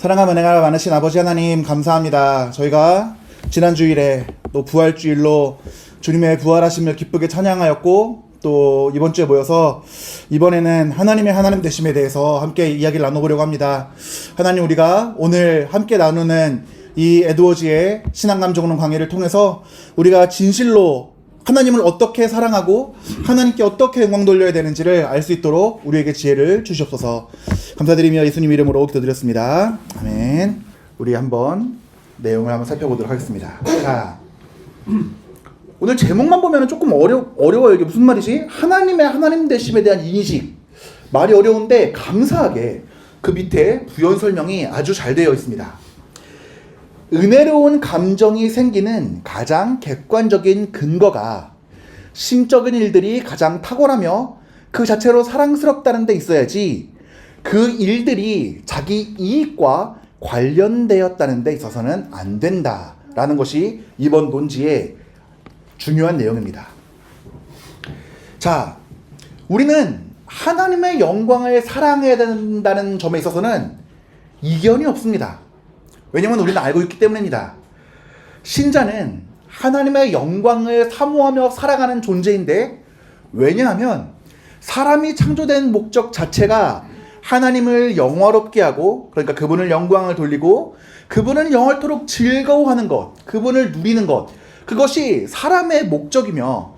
사랑과 은혜가 많으신 아버지 하나님 감사합니다. 저희가 지난 주일에 또 부활주일로 주님의 부활하심을 기쁘게 찬양하였고, 또 이번 주에 모여서 이번에는 하나님의 하나님 되심에 대해서 함께 이야기를 나눠보려고 합니다. 하나님, 우리가 오늘 함께 나누는 이 에드워즈의 신앙감정론 강의를 통해서 우리가 진실로 하나님을 어떻게 사랑하고 하나님께 어떻게 영광 돌려야 되는지를 알 수 있도록 우리에게 지혜를 주시옵소서. 감사드리며 예수님 이름으로 기도드렸습니다. 아멘. 우리 한번 내용을 한번 살펴보도록 하겠습니다. 자, 오늘 제목만 보면 조금 어려워요. 이게 무슨 말이지? 하나님의 하나님 되심에 대한 인식. 말이 어려운데 감사하게 그 밑에 부연 설명이 아주 잘 되어 있습니다. 은혜로운 감정이 생기는 가장 객관적인 근거가 심적인 일들이 가장 탁월하며 그 자체로 사랑스럽다는 데 있어야지, 그 일들이 자기 이익과 관련되었다는 데 있어서는 안 된다라는 것이 이번 논지의 중요한 내용입니다. 자, 우리는 하나님의 영광을 사랑해야 된다는 점에 있어서는 이견이 없습니다. 왜냐하면 우리는 알고 있기 때문입니다. 신자는 하나님의 영광을 사모하며 살아가는 존재인데, 왜냐하면 사람이 창조된 목적 자체가 하나님을 영화롭게 하고, 그러니까 그분을 영광을 돌리고 그분을 영원토록 즐거워하는 것, 그분을 누리는 것, 그것이 사람의 목적이며,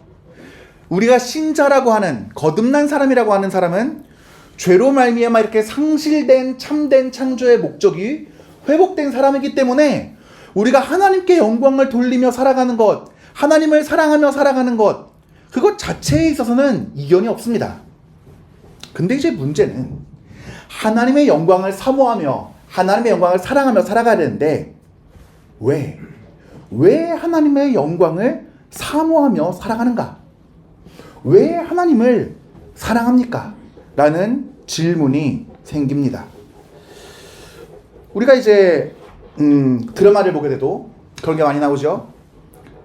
우리가 신자라고 하는, 거듭난 사람이라고 하는 사람은 죄로 말미암아 이렇게 상실된 참된 창조의 목적이 회복된 사람이기 때문에 우리가 하나님께 영광을 돌리며 살아가는 것, 하나님을 사랑하며 살아가는 것, 그것 자체에 있어서는 이견이 없습니다. 근데 이제 문제는 하나님의 영광을 사모하며 하나님의 영광을 사랑하며 살아가야 되는데, 왜 하나님의 영광을 사모하며 살아가는가? 왜 하나님을 사랑합니까? 라는 질문이 생깁니다. 우리가 이제 드라마를 보게 돼도 그런 게 많이 나오죠.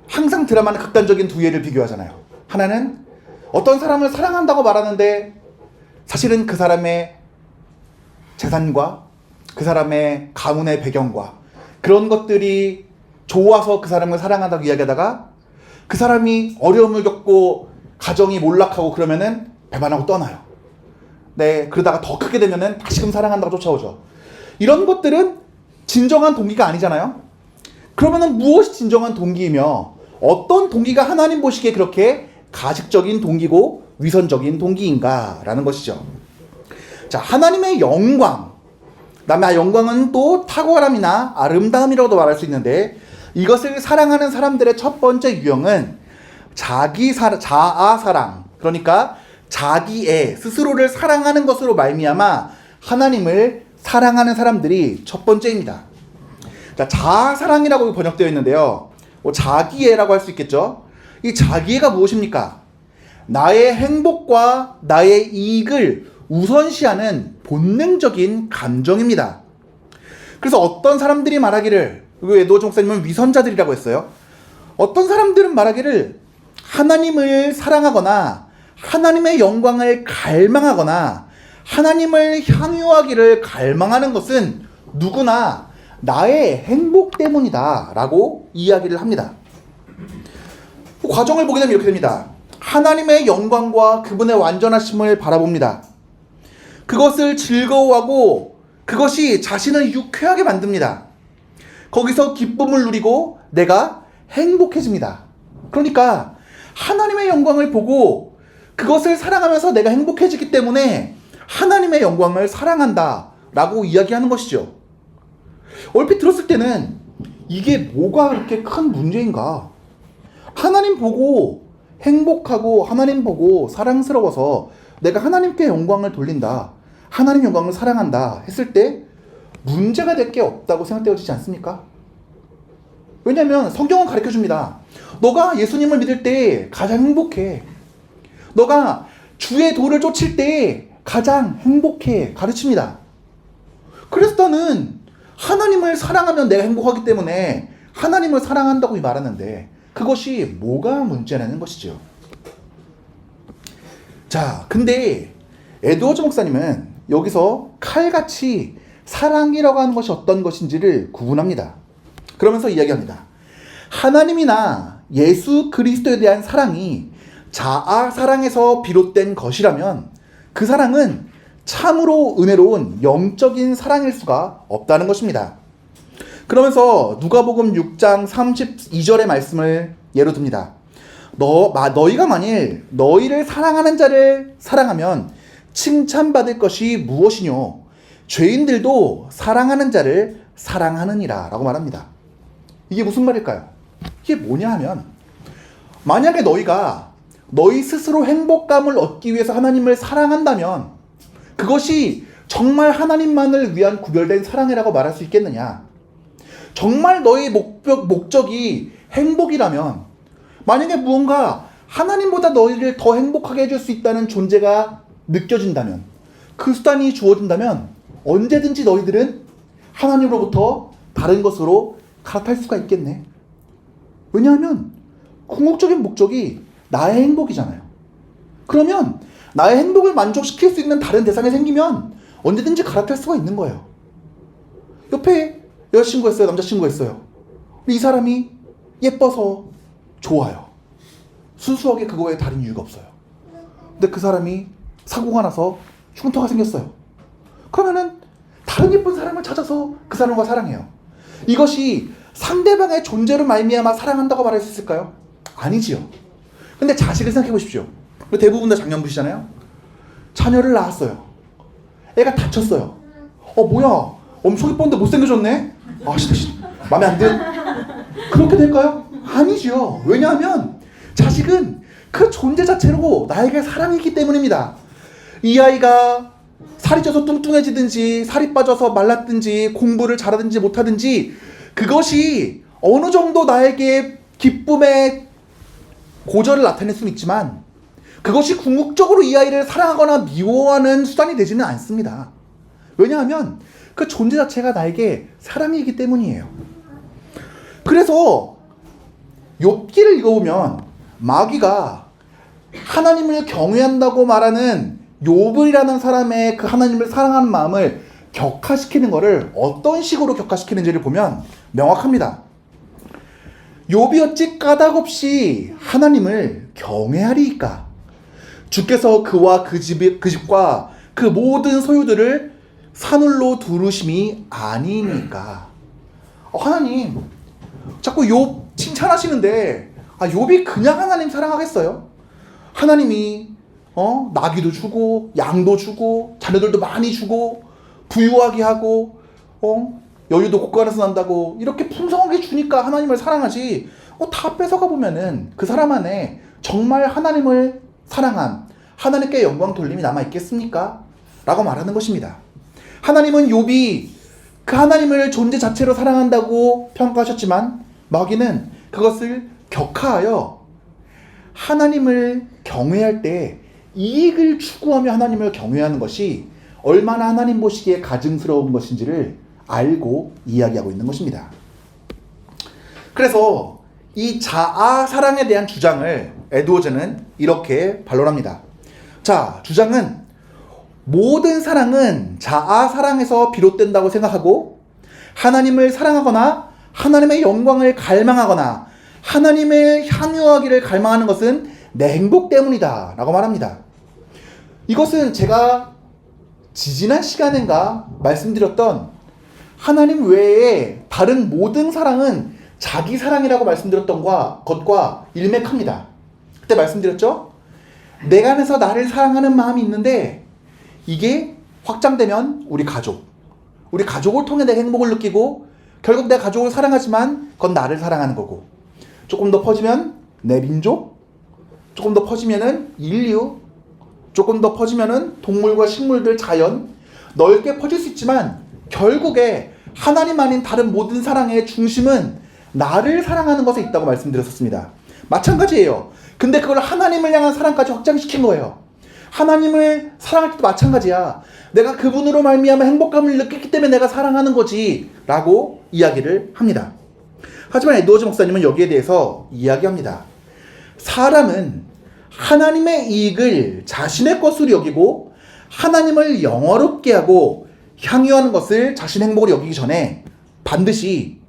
항상 드라마는 극단적인 두 예를 비교하잖아요. 하나는 어떤 사람을 사랑한다고 말하는데 사실은 그 사람의 재산과 그 사람의 가문의 배경과 그런 것들이 좋아서 그 사람을 사랑한다고 이야기하다가 그 사람이 어려움을 겪고 가정이 몰락하고 그러면은 배반하고 떠나요. 네, 그러다가 더 크게 되면은 다시금 사랑한다고 쫓아오죠. 이런 것들은 진정한 동기가 아니잖아요. 그러면은 무엇이 진정한 동기이며 어떤 동기가 하나님 보시기에 그렇게 가식적인 동기고 위선적인 동기인가라는 것이죠. 자, 하나님의 영광, 그다음에 영광은 또 탁월함이나 아름다움이라고도 말할 수 있는데, 이것을 사랑하는 사람들의 첫 번째 유형은 자아 사랑, 그러니까 자기의 스스로를 사랑하는 것으로 말미암아 하나님을 사랑하는 사람들이 첫 번째입니다. 자, 자아사랑이라고 번역되어 있는데요, 자기애라고 할 수 있겠죠. 이 자기애가 무엇입니까? 나의 행복과 나의 이익을 우선시하는 본능적인 감정입니다. 그래서 어떤 사람들이 말하기를, 에드워즈 목사님은 위선자들이라고 했어요. 어떤 사람들은 말하기를 하나님을 사랑하거나 하나님의 영광을 갈망하거나 하나님을 향유하기를 갈망하는 것은 누구나 나의 행복 때문이다 라고 이야기를 합니다. 그 과정을 보게 되면 이렇게 됩니다. 하나님의 영광과 그분의 완전하심을 바라봅니다. 그것을 즐거워하고 그것이 자신을 유쾌하게 만듭니다. 거기서 기쁨을 누리고 내가 행복해집니다. 그러니까 하나님의 영광을 보고 그것을 사랑하면서 내가 행복해지기 때문에 하나님의 영광을 사랑한다 라고 이야기하는 것이죠. 얼핏 들었을 때는 이게 뭐가 그렇게 큰 문제인가? 하나님 보고 행복하고 하나님 보고 사랑스러워서 내가 하나님께 영광을 돌린다, 하나님 영광을 사랑한다 했을 때 문제가 될 게 없다고 생각되어지지 않습니까? 왜냐하면 성경은 가르쳐줍니다. 너가 예수님을 믿을 때 가장 행복해. 너가 주의 도를 쫓을 때 가장 행복해 가르칩니다. 그래서 나는 하나님을 사랑하면 내가 행복하기 때문에 하나님을 사랑한다고 말하는데 그것이 뭐가 문제라는 것이죠. 자, 근데 에드워즈 목사님은 여기서 칼같이 사랑이라고 하는 것이 어떤 것인지를 구분합니다. 그러면서 이야기합니다. 하나님이나 예수 그리스도에 대한 사랑이 자아 사랑에서 비롯된 것이라면 그 사랑은 참으로 은혜로운 영적인 사랑일 수가 없다는 것입니다. 그러면서 누가복음 6장 32절의 말씀을 예로 듭니다. 너희가 만일 너희를 사랑하는 자를 사랑하면 칭찬받을 것이 무엇이뇨? 죄인들도 사랑하는 자를 사랑하느니라 라고 말합니다. 이게 무슨 말일까요? 이게 뭐냐 하면, 만약에 너희가 너희 스스로 행복감을 얻기 위해서 하나님을 사랑한다면 그것이 정말 하나님만을 위한 구별된 사랑이라고 말할 수 있겠느냐? 정말 너의 목적이 행복이라면, 만약에 무언가 하나님보다 너희를 더 행복하게 해줄 수 있다는 존재가 느껴진다면, 그 수단이 주어진다면 언제든지 너희들은 하나님으로부터 다른 것으로 갈아탈 수가 있겠네. 왜냐하면 궁극적인 목적이 나의 행복이잖아요. 그러면 나의 행복을 만족시킬 수 있는 다른 대상이 생기면 언제든지 갈아탈 수가 있는 거예요. 옆에 여자친구가 있어요, 남자친구가 있어요. 이 사람이 예뻐서 좋아요. 순수하게 그거에 다른 이유가 없어요. 근데 그 사람이 사고가 나서 흉터가 생겼어요. 그러면은 다른 예쁜 사람을 찾아서 그 사람과 사랑해요. 이것이 상대방의 존재로 말미암아 사랑한다고 말할 수 있을까요? 아니지요. 근데 자식을 생각해 보십시오. 대부분 다 장년부시잖아요. 자녀를 낳았어요. 애가 다쳤어요. 뭐야, 엄청 예뻤는데 못생겨졌네? 마음에 안 든? 그렇게 될까요? 아니죠. 왜냐하면 자식은 그 존재 자체로 나에게 사랑이기 때문입니다. 이 아이가 살이 쪄서 뚱뚱해지든지 살이 빠져서 말랐든지 공부를 잘하든지 못하든지 그것이 어느 정도 나에게 기쁨의 고절을 나타낼 수는 있지만 그것이 궁극적으로 이 아이를 사랑하거나 미워하는 수단이 되지는 않습니다. 왜냐하면 그 존재 자체가 나에게 사랑이기 때문이에요. 그래서 욥기를 읽어보면 마귀가 하나님을 경외한다고 말하는 욥이라는 사람의 그 하나님을 사랑하는 마음을 격화시키는 것을 어떤 식으로 격화시키는지를 보면 명확합니다. 욥이 어찌 까닭없이 하나님을 경외하리이까? 주께서 그와 그 집과 그 모든 소유들을 산울로 두르심이 아니니까. 하나님 자꾸 욥 칭찬하시는데 욥이 그냥 하나님 사랑하겠어요? 하나님이 나귀도 주고 양도 주고 자녀들도 많이 주고 부유하게 하고 여유도 곳간에서 난다고 이렇게 풍성하게 주니까 하나님을 사랑하지, 다 뺏어가 보면은 그 사람 안에 정말 하나님을 사랑한, 하나님께 영광 돌림이 남아있겠습니까? 라고 말하는 것입니다. 하나님은 욥이 그 하나님을 존재 자체로 사랑한다고 평가하셨지만 마귀는 그것을 격하하여 하나님을 경외할 때 이익을 추구하며 하나님을 경외하는 것이 얼마나 하나님 보시기에 가증스러운 것인지를 알고 이야기하고 있는 것입니다. 그래서 이 자아 사랑에 대한 주장을 에드워즈는 이렇게 반론합니다. 자, 주장은 모든 사랑은 자아 사랑에서 비롯된다고 생각하고 하나님을 사랑하거나 하나님의 영광을 갈망하거나 하나님을 향유하기를 갈망하는 것은 내 행복 때문이다 라고 말합니다. 이것은 제가 지지난 시간인가 말씀드렸던 하나님 외에 다른 모든 사랑은 자기 사랑이라고 말씀드렸던 것과 일맥합니다. 그때 말씀드렸죠? 내가 안에서 나를 사랑하는 마음이 있는데 이게 확장되면 우리 가족을 통해 내가 행복을 느끼고 결국 내 가족을 사랑하지만 그건 나를 사랑하는 거고, 조금 더 퍼지면 내 민족, 조금 더 퍼지면은 인류, 조금 더 퍼지면은 동물과 식물들, 자연, 넓게 퍼질 수 있지만 결국에 하나님 아닌 다른 모든 사랑의 중심은 나를 사랑하는 것에 있다고 말씀드렸었습니다. 마찬가지예요. 근데 그걸 하나님을 향한 사랑까지 확장시킨 거예요. 하나님을 사랑할 때도 마찬가지야. 내가 그분으로 말미암아 행복감을 느꼈기 때문에 내가 사랑하는 거지 라고 이야기를 합니다. 하지만 에드워즈 목사님은 여기에 대해서 이야기합니다. 사람은 하나님의 이익을 자신의 것으로 여기고 하나님을 영화롭게 하고 향유하는 것을 자신의 행복으로 여기기 전에 반드시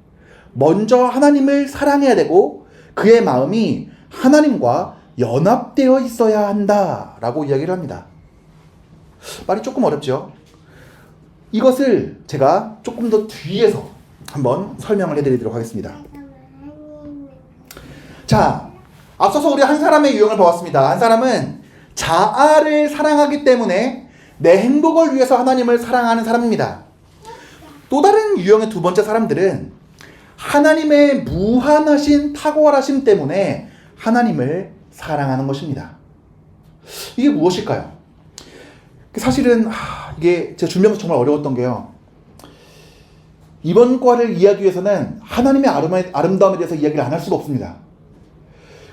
먼저 하나님을 사랑해야 되고 그의 마음이 하나님과 연합되어 있어야 한다라고 이야기를 합니다. 말이 조금 어렵죠? 이것을 제가 조금 더 뒤에서 한번 설명을 해드리도록 하겠습니다. 자, 앞서서 우리 한 사람의 유형을 보았습니다. 한 사람은 자아를 사랑하기 때문에 내 행복을 위해서 하나님을 사랑하는 사람입니다. 또 다른 유형의 두 번째 사람들은 하나님의 무한하신 탁월하심 때문에 하나님을 사랑하는 것입니다. 이게 무엇일까요? 사실은 이게 제가 준비하면서 정말 어려웠던 게요. 이번 과를 이해하기 위해서는 하나님의 아름다움에 대해서 이야기를 안 할 수가 없습니다.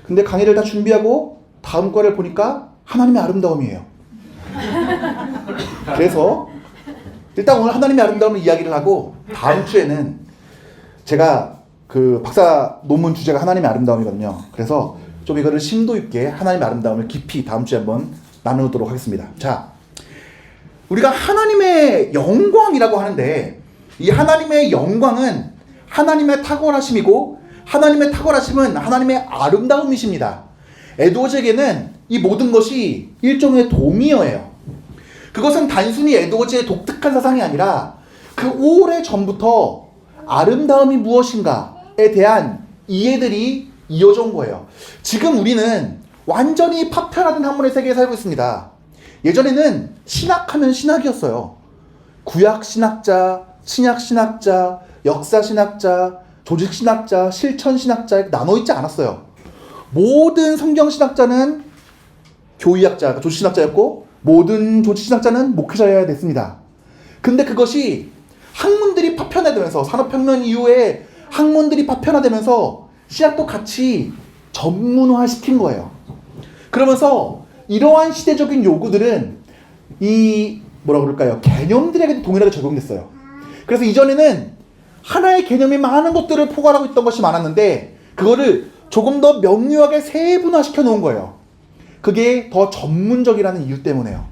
근데 강의를 다 준비하고 다음 과를 보니까 하나님의 아름다움이에요. 그래서 일단 오늘 하나님의 아름다움을 이야기를 하고 다음 주에는 제가 그 박사 논문 주제가 하나님의 아름다움이거든요. 그래서 좀 이거를 심도 있게 하나님의 아름다움을 깊이 다음 주에 한번 나누도록 하겠습니다. 자, 우리가 하나님의 영광이라고 하는데 이 하나님의 영광은 하나님의 탁월하심이고 하나님의 탁월하심은 하나님의 아름다움이십니다. 에드워즈에게는 이 모든 것이 일종의 동의어예요. 그것은 단순히 에드워즈의 독특한 사상이 아니라 그 오래전부터 아름다움이 무엇인가에 대한 이해들이 이어져 온 거예요. 지금 우리는 완전히 파편화된 학문의 세계에 살고 있습니다. 예전에는 신학하면 신학이었어요. 구약 신학자, 신약 신학자, 역사 신학자, 조직 신학자, 실천 신학자 이렇게 나눠 있지 않았어요. 모든 성경 신학자는 교의학자, 조직 신학자였고 모든 조직 신학자는 목회자여야 됐습니다. 근데 그것이 학문들이 파편화되면서 산업혁명 이후에 학문들이 파편화되면서 신학도 같이 전문화시킨 거예요. 그러면서 이러한 시대적인 요구들은 이 뭐라 그럴까요? 개념들에게도 동일하게 적용됐어요. 그래서 이전에는 하나의 개념이 많은 것들을 포괄하고 있던 것이 많았는데 그거를 조금 더 명료하게 세분화시켜 놓은 거예요. 그게 더 전문적이라는 이유 때문에요.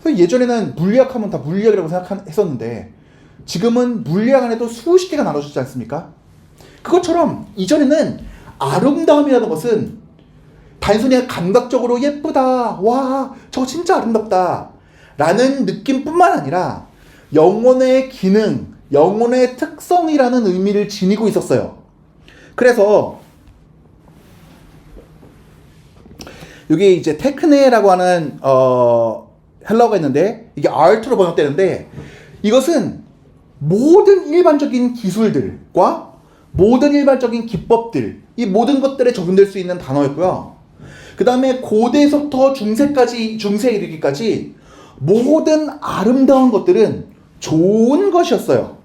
예전에는 물리학하면 다 물리학이라고 생각했었는데 지금은 물리학 안에도 수십 개가 나눠지지 않습니까? 그것처럼 이전에는 아름다움이라는 것은 단순히 감각적으로 예쁘다, 와, 저거 진짜 아름답다 라는 느낌뿐만 아니라 영혼의 기능, 영혼의 특성이라는 의미를 지니고 있었어요. 그래서 여기 이제 테크네라고 하는 헬라어가 있는데 이게 아트로 번역되는데 이것은 모든 일반적인 기술들과 모든 일반적인 기법들 이 모든 것들에 적용될 수 있는 단어였고요. 그 다음에 고대에서부터 중세에 이르기까지 모든 아름다운 것들은 좋은 것이었어요.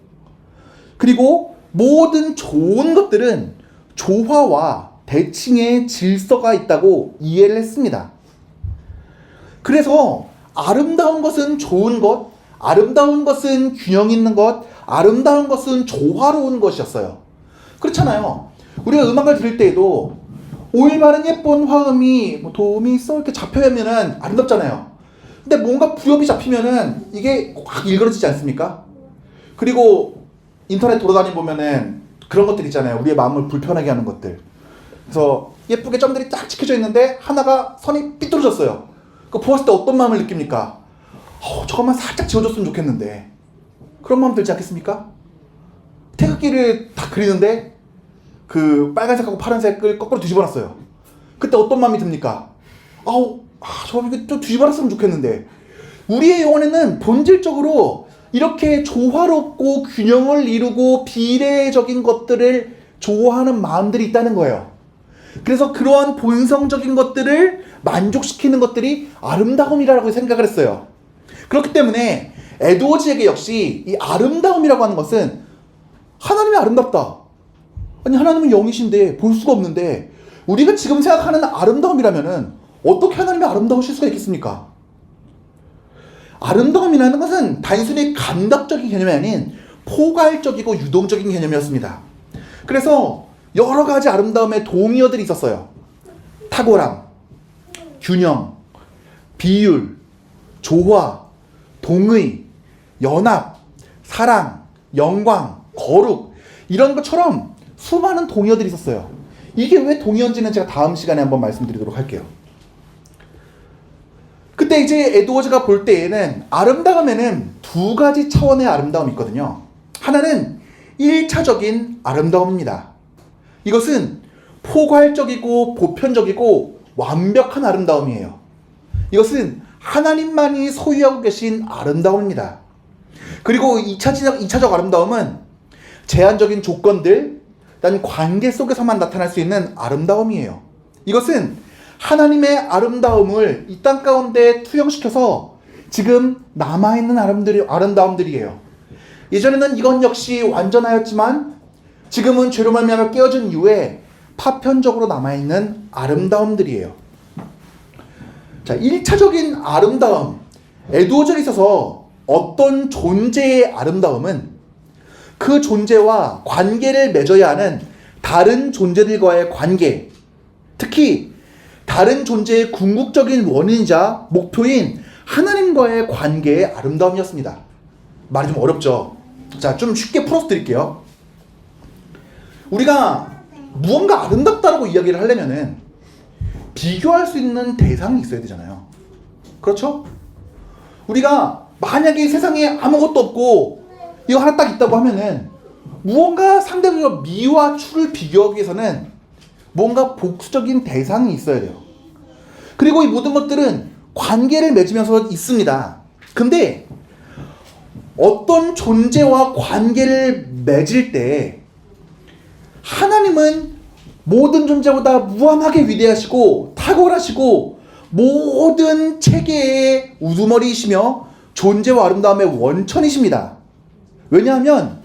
그리고 모든 좋은 것들은 조화와 대칭의 질서가 있다고 이해를 했습니다. 그래서 아름다운 것은 좋은 것, 아름다운 것은 균형 있는 것, 아름다운 것은 조화로운 것이었어요. 그렇잖아요. 우리가 음악을 들을 때에도 올바른 예쁜 화음이 뭐 도미소 이렇게 잡혀야면은 아름답잖아요. 근데 뭔가 부엽이 잡히면은 이게 확 일그러지지 않습니까? 그리고 인터넷 돌아다니 보면은 그런 것들 있잖아요. 우리의 마음을 불편하게 하는 것들. 그래서 예쁘게 점들이 딱 찍혀져 있는데 하나가 선이 삐뚤어졌어요. 그거 보았을 때 어떤 마음을 느낍니까? 저것만 살짝 지워줬으면 좋겠는데. 그런 마음 들지 않겠습니까? 태극기를 다 그리는데 그 빨간색하고 파란색을 거꾸로 뒤집어놨어요. 그때 어떤 마음이 듭니까? 저거 좀 뒤집어놨으면 좋겠는데. 우리의 영혼에는 본질적으로 이렇게 조화롭고 균형을 이루고 비례적인 것들을 좋아하는 마음들이 있다는 거예요. 그래서 그러한 본성적인 것들을 만족시키는 것들이 아름다움이라고 생각을 했어요. 그렇기 때문에 에드워즈에게 역시 이 아름다움이라고 하는 것은 하나님이 아름답다. 아니 하나님은 영이신데 볼 수가 없는데 우리가 지금 생각하는 아름다움이라면은 어떻게 하나님이 아름다우실 수가 있겠습니까? 아름다움이라는 것은 단순히 감각적인 개념이 아닌 포괄적이고 유동적인 개념이었습니다. 그래서 여러 가지 아름다움의 동의어들이 있었어요. 탁월함, 균형, 비율, 조화, 동의, 연합, 사랑, 영광, 거룩 이런 것처럼 수많은 동의어들이 있었어요. 이게 왜 동의어인지는 제가 다음 시간에 한번 말씀드리도록 할게요. 그때 이제 에드워즈가 볼 때에는 아름다움에는 두 가지 차원의 아름다움이 있거든요. 하나는 1차적인 아름다움입니다. 이것은 포괄적이고 보편적이고 완벽한 아름다움이에요. 이것은 하나님만이 소유하고 계신 아름다움입니다. 그리고 2차적 아름다움은 제한적인 조건들, 단 관계 속에서만 나타날 수 있는 아름다움이에요. 이것은 하나님의 아름다움을 이 땅 가운데 투영시켜서 지금 남아있는 아름다움들이에요. 예전에는 이건 역시 완전하였지만 지금은 죄로 말미암아 깨어진 이후에 파편적으로 남아있는 아름다움들이에요. 자, 1차적인 아름다움, 에드워즈에 있어서 어떤 존재의 아름다움은 그 존재와 관계를 맺어야 하는 다른 존재들과의 관계, 특히 다른 존재의 궁극적인 원인이자 목표인 하나님과의 관계의 아름다움이었습니다. 말이 좀 어렵죠? 자, 좀 쉽게 풀어서 드릴게요. 우리가 무언가 아름답다라고 이야기를 하려면은 비교할 수 있는 대상이 있어야 되잖아요. 그렇죠? 우리가 만약에 세상에 아무것도 없고 이거 하나 딱 있다고 하면은 무언가 상대적으로 미와 추를 비교하기 위해서는 뭔가 복수적인 대상이 있어야 돼요. 그리고 이 모든 것들은 관계를 맺으면서 있습니다. 근데 어떤 존재와 관계를 맺을 때 하나님은 모든 존재보다 무한하게 위대하시고 탁월하시고 모든 체계의 우두머리이시며 존재와 아름다움의 원천이십니다. 왜냐하면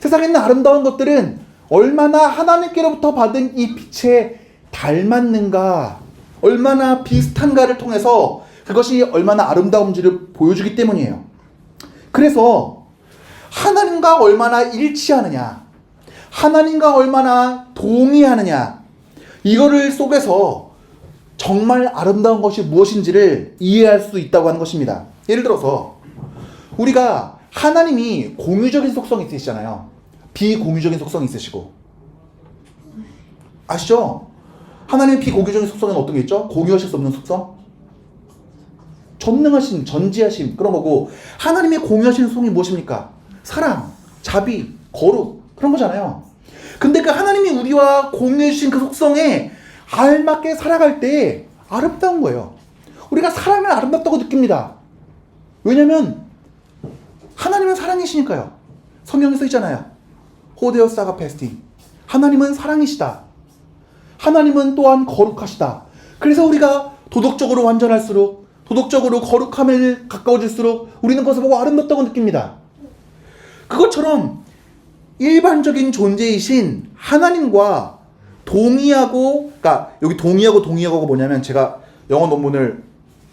세상에 있는 아름다운 것들은 얼마나 하나님께로부터 받은 이 빛에 닮았는가, 얼마나 비슷한가를 통해서 그것이 얼마나 아름다운지를 보여주기 때문이에요. 그래서 하나님과 얼마나 일치하느냐, 하나님과 얼마나 동의하느냐, 이거를 속에서 정말 아름다운 것이 무엇인지를 이해할 수 있다고 하는 것입니다. 예를 들어서 우리가 하나님이 공유적인 속성이 있으시잖아요. 비공유적인 속성이 있으시고. 아시죠? 하나님의 비공유적인 속성은 어떤 게 있죠? 공유하실 수 없는 속성? 전능하신, 전지하심 그런 거고, 하나님의 공유하시는 속성이 무엇입니까? 사랑, 자비, 거룩 그런 거잖아요. 근데 그 하나님이 우리와 공유해 주신 그 속성에 알맞게 살아갈 때 아름다운 거예요. 우리가 사랑을 아름답다고 느낍니다. 왜냐면 하나님은 사랑이시니까요. 성경에 써 있잖아요. 호데오스 아가페스티. 하나님은 사랑이시다. 하나님은 또한 거룩하시다. 그래서 우리가 도덕적으로 완전할수록, 도덕적으로 거룩함에 가까워질수록 우리는 그것을 보고 아름답다고 느낍니다. 그것처럼 일반적인 존재이신 하나님과 동의하고, 그러니까 여기 동의하고가 뭐냐면 제가 영어 논문을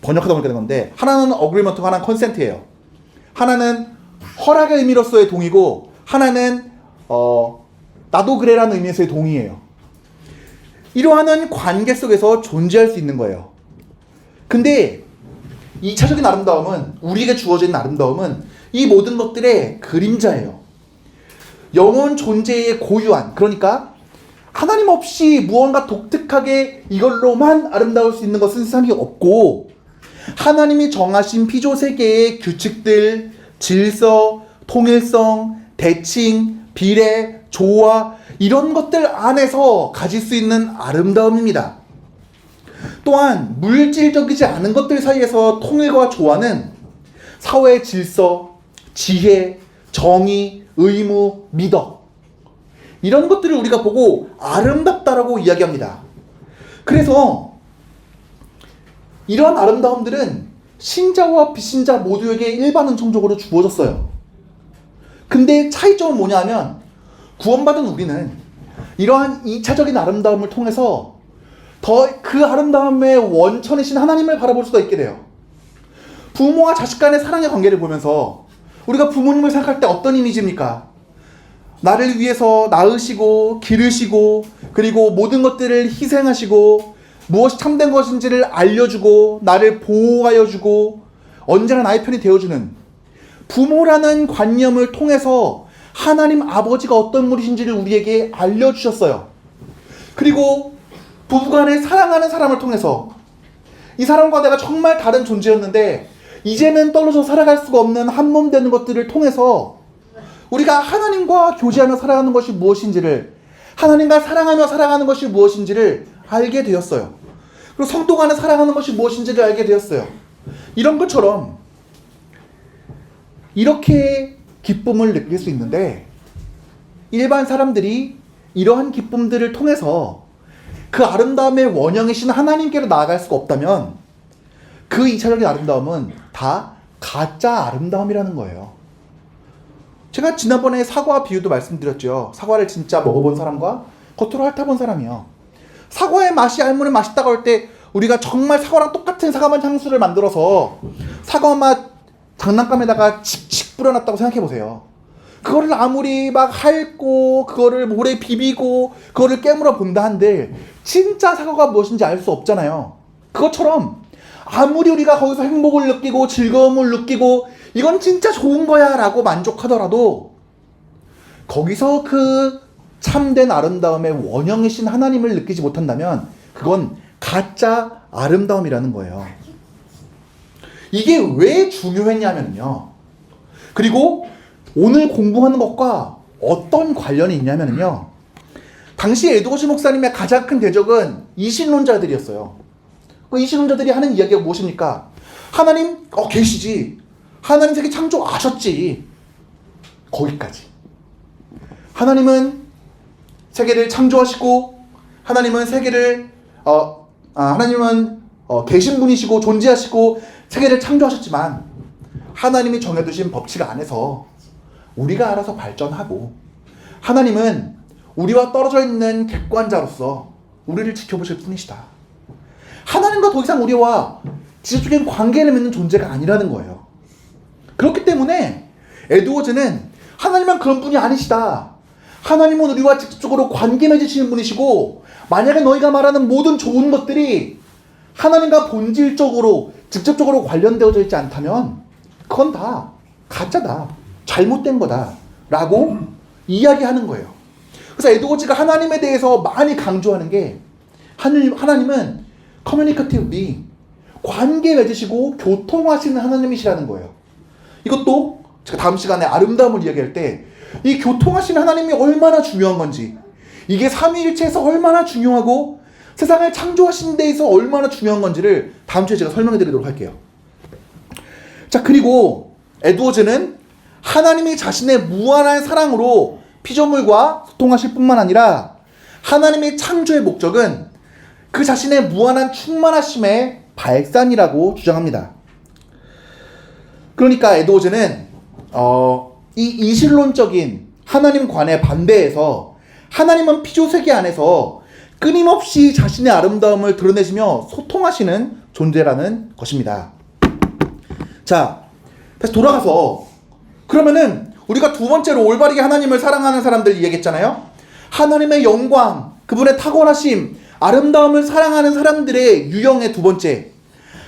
번역하다 보니까 된 건데, 하나는 어그리먼트, 하나는 컨센트예요. 하나는 허락의 의미로서의 동의고, 하나는 나도 그래라는 의미에서의 동의예요. 이러한 관계 속에서 존재할 수 있는 거예요. 근데 2차적인 아름다움은, 우리에게 주어진 아름다움은 이 모든 것들의 그림자예요. 영원 존재의 고유한, 그러니까 하나님 없이 무언가 독특하게 이걸로만 아름다울 수 있는 것은 세상에 없고, 하나님이 정하신 피조세계의 규칙들, 질서, 통일성, 대칭, 비례, 조화, 이런 것들 안에서 가질 수 있는 아름다움입니다. 또한 물질적이지 않은 것들 사이에서 통일과 조화는 사회의 질서, 지혜, 정의, 의무, 미덕, 이런 것들을 우리가 보고 아름답다라고 이야기합니다. 그래서 이러한 아름다움들은 신자와 비신자 모두에게 일반응청적으로 주어졌어요. 근데 차이점은 뭐냐 하면, 구원받은 우리는 이러한 2차적인 아름다움을 통해서 더 그 아름다움의 원천이신 하나님을 바라볼 수가 있게 돼요. 부모와 자식 간의 사랑의 관계를 보면서 우리가 부모님을 생각할 때 어떤 이미지입니까? 나를 위해서 낳으시고 기르시고, 그리고 모든 것들을 희생하시고 무엇이 참된 것인지를 알려주고 나를 보호하여 주고 언제나 나의 편이 되어주는, 부모라는 관념을 통해서 하나님 아버지가 어떤 분이신지를 우리에게 알려주셨어요. 그리고 부부간에 사랑하는 사람을 통해서 이 사람과 내가 정말 다른 존재였는데 이제는 떨어져 살아갈 수가 없는 한 몸 되는 것들을 통해서 우리가 하나님과 교제하며 살아가는 것이 무엇인지를, 하나님과 사랑하며 살아가는 것이 무엇인지를 알게 되었어요. 그리고 성도 간에 사랑하는 것이 무엇인지를 알게 되었어요. 이런 것처럼 이렇게 기쁨을 느낄 수 있는데, 일반 사람들이 이러한 기쁨들을 통해서 그 아름다움의 원형이신 하나님께로 나아갈 수가 없다면 그 2차적인 아름다움은 다 가짜 아름다움이라는 거예요. 제가 지난번에 사과 비유도 말씀드렸죠. 사과를 진짜 먹어본 사람과 겉으로 핥아본 사람이요. 사과의 맛이 알면 맛있다고 할 때 우리가 정말 사과랑 똑같은 사과맛 향수를 만들어서 사과맛 장난감에다가 칙칙 뿌려놨다고 생각해보세요. 그거를 아무리 막 핥고 그거를 모래 비비고 그거를 깨물어 본다 한들 진짜 사과가 무엇인지 알 수 없잖아요. 그것처럼 아무리 우리가 거기서 행복을 느끼고 즐거움을 느끼고 이건 진짜 좋은 거야 라고 만족하더라도 거기서 그 참된 아름다움의 원형이신 하나님을 느끼지 못한다면 그건 가짜 아름다움이라는 거예요. 이게 왜 중요했냐면요. 그리고 오늘 공부하는 것과 어떤 관련이 있냐면요. 당시 에드워즈 목사님의 가장 큰 대적은 이신론자들이었어요. 그 이신론자들이 하는 이야기가 무엇입니까? 하나님 계시지. 하나님 세계 창조하셨지. 거기까지. 하나님은 세계를 창조하시고 하나님은 세계를 하나님은 계신 분이시고 존재하시고 세계를 창조하셨지만 하나님이 정해두신 법칙 안에서 우리가 알아서 발전하고 하나님은 우리와 떨어져 있는 객관자로서 우리를 지켜보실 뿐이시다. 하나님과 더 이상 우리와 지속적인 관계를 맺는 존재가 아니라는 거예요. 그렇기 때문에 에드워즈는 하나님은 그런 분이 아니시다. 하나님은 우리와 직접적으로 관계 맺으시는 분이시고 만약에 너희가 말하는 모든 좋은 것들이 하나님과 본질적으로 직접적으로 관련되어져 있지 않다면 그건 다 가짜다. 잘못된 거다. 라고 이야기하는 거예요. 그래서 에드워즈가 하나님에 대해서 많이 강조하는 게 하나님은 커뮤니케이티브 비 관계 맺으시고 교통하시는 하나님이시라는 거예요. 이것도 제가 다음 시간에 아름다움을 이야기할 때 이 교통하시는 하나님이 얼마나 중요한 건지, 이게 삼위일체에서 얼마나 중요하고 세상을 창조하신 데에서 얼마나 중요한 건지를 다음 주에 제가 설명해 드리도록 할게요. 자, 그리고 에드워즈는 하나님이 자신의 무한한 사랑으로 피조물과 소통하실 뿐만 아니라 하나님의 창조의 목적은 그 자신의 무한한 충만하심의 발산이라고 주장합니다. 그러니까 에드워즈는 이 이신론적인 하나님관에 반대해서 하나님은 피조세계 안에서 끊임없이 자신의 아름다움을 드러내시며 소통하시는 존재라는 것입니다. 자, 다시 돌아가서 그러면은 우리가 두 번째로 올바르게 하나님을 사랑하는 사람들 얘기했잖아요. 하나님의 영광, 그분의 탁월하심, 아름다움을 사랑하는 사람들의 유형의 두 번째,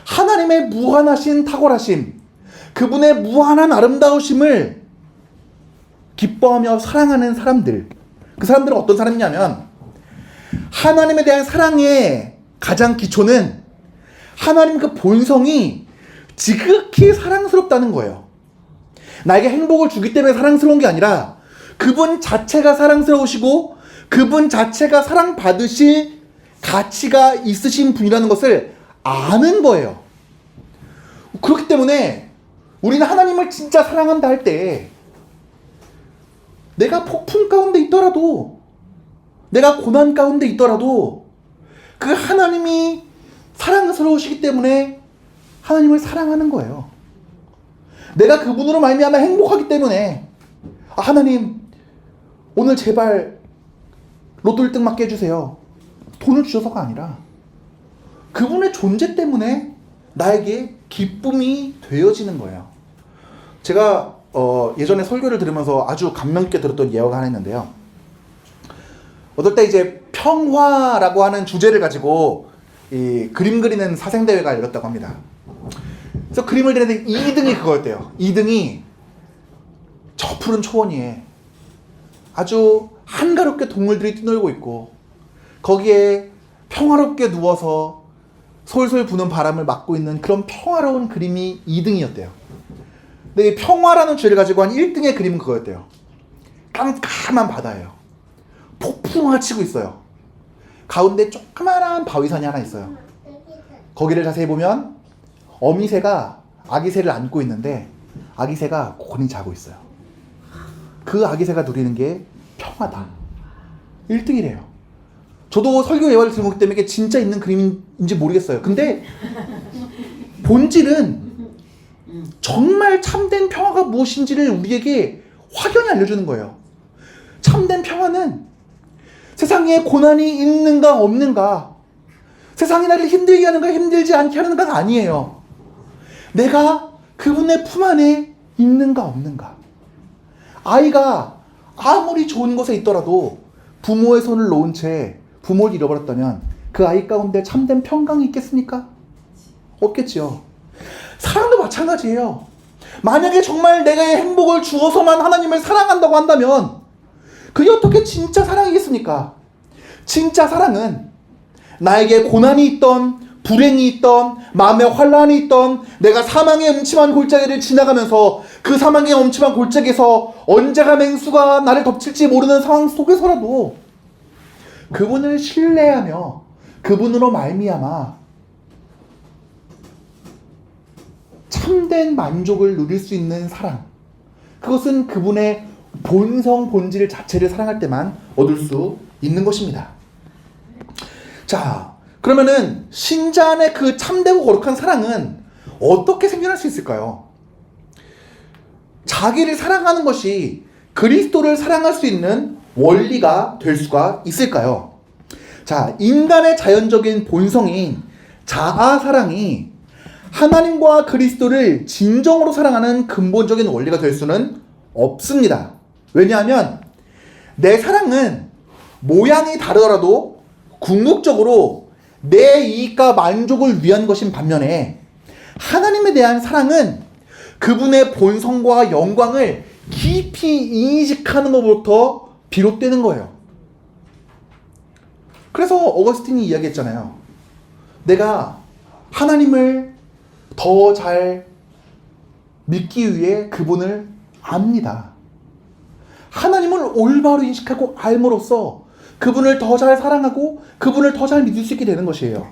하나님의 무한하신 탁월하심, 그분의 무한한 아름다우심을 기뻐하며 사랑하는 사람들. 그 사람들은 어떤 사람이냐면 하나님에 대한 사랑의 가장 기초는 하나님 그 본성이 지극히 사랑스럽다는 거예요. 나에게 행복을 주기 때문에 사랑스러운 게 아니라 그분 자체가 사랑스러우시고 그분 자체가 사랑받으실 가치가 있으신 분이라는 것을 아는 거예요. 그렇기 때문에 우리는 하나님을 진짜 사랑한다 할 때 내가 폭풍 가운데 있더라도, 내가 고난 가운데 있더라도 그 하나님이 사랑스러우시기 때문에 하나님을 사랑하는 거예요. 내가 그분으로 말미암아 행복하기 때문에 하나님 오늘 제발 로또 1등 맞게 해주세요. 돈을 주셔서가 아니라 그분의 존재 때문에 나에게 기쁨이 되어지는 거예요. 제가 예전에 설교를 들으면서 아주 감명 깊게 들었던 예화가 하나 있는데요. 어떨 때 이제 평화라고 하는 주제를 가지고 이 그림 그리는 사생대회가 열렸다고 합니다. 그래서 그림을 그리는데 2등이 그거였대요. 2등이 저 푸른 초원 위에 아주 한가롭게 동물들이 뛰놀고 있고 거기에 평화롭게 누워서 솔솔 부는 바람을 맞고 있는 그런 평화로운 그림이 2등이었대요. 근데 이 평화라는 주제를 가지고 한 1등의 그림은 그거였대요. 깜깜한 바다예요. 폭풍우가 치고 있어요. 가운데 조그마한 바위산이 하나 있어요. 거기를 자세히 보면 어미새가 아기새를 안고 있는데 아기새가 고니 자고 있어요. 그 아기새가 누리는 게 평화다. 1등이래요. 저도 설교 예화를 들은 거기 때문에 이게 진짜 있는 그림인지 모르겠어요. 근데 본질은 정말 참된 평화가 무엇인지를 우리에게 확연히 알려주는 거예요. 참된 평화는 세상에 고난이 있는가 없는가, 세상이 나를 힘들게 하는가 힘들지 않게 하는가가 아니에요. 내가 그분의 품 안에 있는가 없는가. 아이가 아무리 좋은 곳에 있더라도 부모의 손을 놓은 채 부모를 잃어버렸다면 그 아이 가운데 참된 평강이 있겠습니까? 없겠지요. 사랑도 마찬가지예요. 만약에 정말 내가의 행복을 주어서만 하나님을 사랑한다고 한다면 그게 어떻게 진짜 사랑이겠습니까? 진짜 사랑은 나에게 고난이 있던 불행이 있던 마음에 환란이 있던 내가 사망의 음침한 골짜기를 지나가면서 그 사망의 음침한 골짜기에서 언제가 맹수가 나를 덮칠지 모르는 상황 속에서라도 그분을 신뢰하며 그분으로 말미암아 참된 만족을 누릴 수 있는 사랑, 그것은 그분의 본성 본질 자체를 사랑할 때만 얻을 수 있는 것입니다. 자, 그러면은 신자 안의 그 참되고 거룩한 사랑은 어떻게 생겨날 수 있을까요? 자기를 사랑하는 것이 그리스도를 사랑할 수 있는 원리가 될 수가 있을까요? 자, 인간의 자연적인 본성인 자아 사랑이 하나님과 그리스도를 진정으로 사랑하는 근본적인 원리가 될 수는 없습니다. 왜냐하면 내 사랑은 모양이 다르더라도 궁극적으로 내 이익과 만족을 위한 것인 반면에 하나님에 대한 사랑은 그분의 본성과 영광을 깊이 인식하는 것부터 비롯되는 거예요. 그래서 어거스틴이 이야기했잖아요. 내가 하나님을 더 잘 믿기 위해 그분을 압니다. 하나님을 올바로 인식하고 알므로써 그분을 더 잘 사랑하고 그분을 더 잘 믿을 수 있게 되는 것이에요.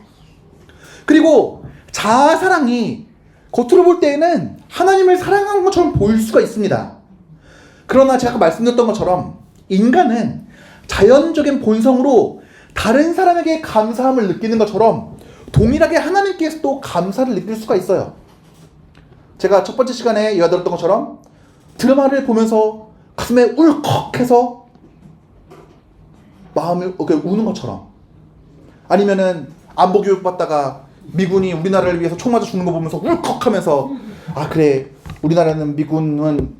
그리고 자아 사랑이 겉으로 볼 때에는 하나님을 사랑하는 것처럼 보일 수가 있습니다. 그러나 제가 말씀드렸던 것처럼 인간은 자연적인 본성으로 다른 사람에게 감사함을 느끼는 것처럼 동일하게 하나님께서도 감사를 느낄 수가 있어요. 제가 첫 번째 시간에 이야기했던 것처럼 드라마를 보면서 가슴에 울컥해서 마음이 이렇게 우는 것처럼, 아니면은 안보 교육 받다가 미군이 우리나라를 위해서 총 맞아 죽는 거 보면서 울컥하면서 아 그래 우리나라는 미군은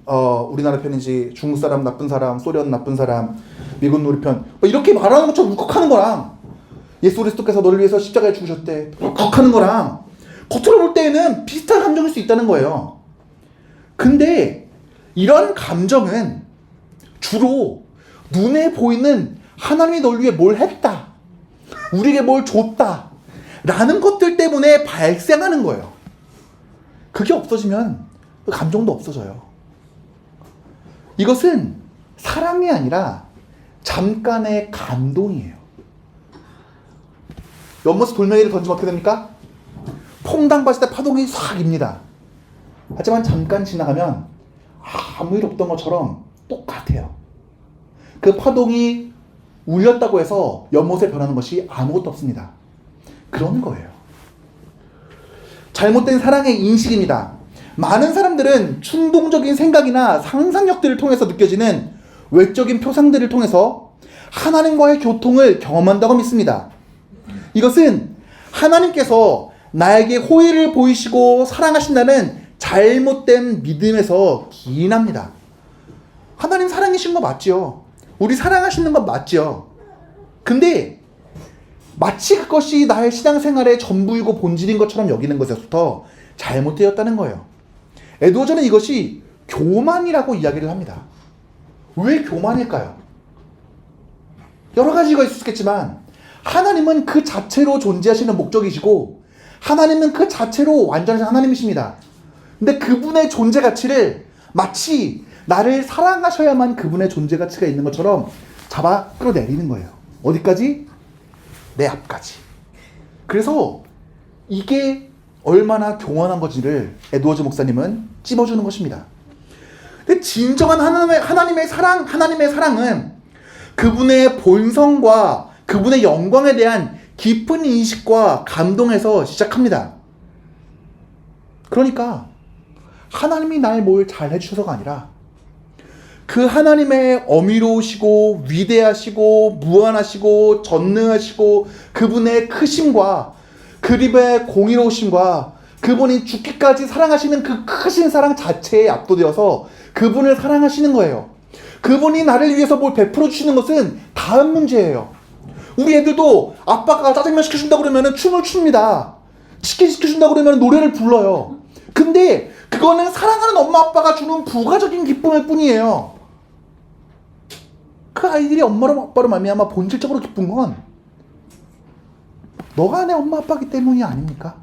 우리나라 편이지 중국 사람 나쁜 사람, 소련 나쁜 사람, 미군 우리 편, 뭐 이렇게 말하는 것처럼 울컥하는 거랑 예수 그리스도께서 너를 위해서 십자가에 죽으셨대 울컥하는 거랑 겉으로 볼 때에는 비슷한 감정일 수 있다는 거예요. 근데 이런 감정은 주로 눈에 보이는 하나님이 널 위해 뭘 했다, 우리에게 뭘 줬다 라는 것들 때문에 발생하는 거예요. 그게 없어지면 그 감정도 없어져요. 이것은 사랑이 아니라 잠깐의 감동이에요. 연못에 돌멩이를 던지면 어떻게 됩니까? 퐁당 봤을 때 파동이 싹 입니다. 하지만 잠깐 지나가면 아무 일 없던 것처럼 똑같아요. 그 파동이 울렸다고 해서 연못에 변하는 것이 아무것도 없습니다. 그런 거예요. 잘못된 사랑의 인식입니다. 많은 사람들은 충동적인 생각이나 상상력들을 통해서 느껴지는 외적인 표상들을 통해서 하나님과의 교통을 경험한다고 믿습니다. 이것은 하나님께서 나에게 호의를 보이시고 사랑하신다는 잘못된 믿음에서 기인합니다. 하나님 사랑이신 거 맞죠? 우리 사랑하시는 건 맞죠? 근데 마치 그것이 나의 신앙생활의 전부이고 본질인 것처럼 여기는 것에서부터 잘못되었다는 거예요. 에드워즈는 이것이 교만이라고 이야기를 합니다. 왜 교만일까요? 여러 가지가 있을 수 있겠지만 하나님은 그 자체로 존재하시는 목적이시고 하나님은 그 자체로 완전하신 하나님이십니다. 근데 그분의 존재 가치를 마치 나를 사랑하셔야만 그분의 존재 가치가 있는 것처럼 잡아 끌어내리는 거예요. 어디까지? 내 앞까지. 그래서 이게 얼마나 교만한 건지를 에드워즈 목사님은 찝어주는 것입니다. 근데 진정한 하나님의 사랑은 그분의 본성과 그분의 영광에 대한 깊은 인식과 감동에서 시작합니다. 그러니까 하나님이 날 뭘 잘 해주셔서가 아니라 그 하나님의 어미로우시고 위대하시고 무한하시고 전능하시고 그분의 크심과 그립의 공의로우심과 그분이 죽기까지 사랑하시는 그 크신 사랑 자체에 압도되어서 그분을 사랑하시는 거예요. 그분이 나를 위해서 뭘 베풀어 주시는 것은 다음 문제예요. 우리 애들도 아빠가 짜장면 시켜준다고 그러면 춤을 춥니다. 치킨 시켜준다고 그러면 노래를 불러요. 근데 그거는 사랑하는 엄마 아빠가 주는 부가적인 기쁨일 뿐이에요. 그 아이들이 엄마로 아빠로 말미암아 본질적으로 기쁜 건 너가 내 엄마 아빠기 때문이 아닙니까?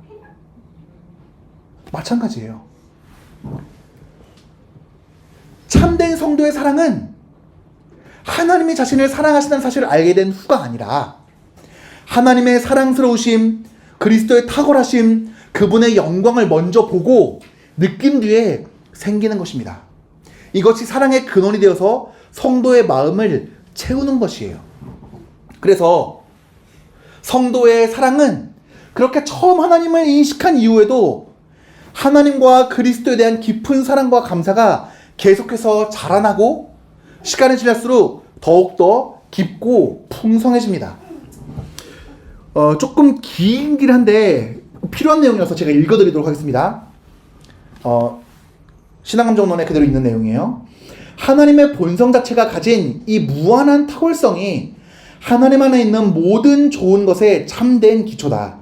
마찬가지예요. 참된 성도의 사랑은 하나님이 자신을 사랑하신다는 사실을 알게 된 후가 아니라 하나님의 사랑스러우심, 그리스도의 탁월하심, 그분의 영광을 먼저 보고 느낀 뒤에 생기는 것입니다. 이것이 사랑의 근원이 되어서 성도의 마음을 채우는 것이에요. 그래서 성도의 사랑은 그렇게 처음 하나님을 인식한 이후에도 하나님과 그리스도에 대한 깊은 사랑과 감사가 계속해서 자라나고 시간이 지날수록 더욱더 깊고 풍성해집니다. 조금 길긴 한데 필요한 내용이어서 제가 읽어드리도록 하겠습니다. 신앙감정론에 그대로 있는 내용이에요. 하나님의 본성 자체가 가진 이 무한한 탁월성이 하나님 안에 있는 모든 좋은 것의 참된 기초다.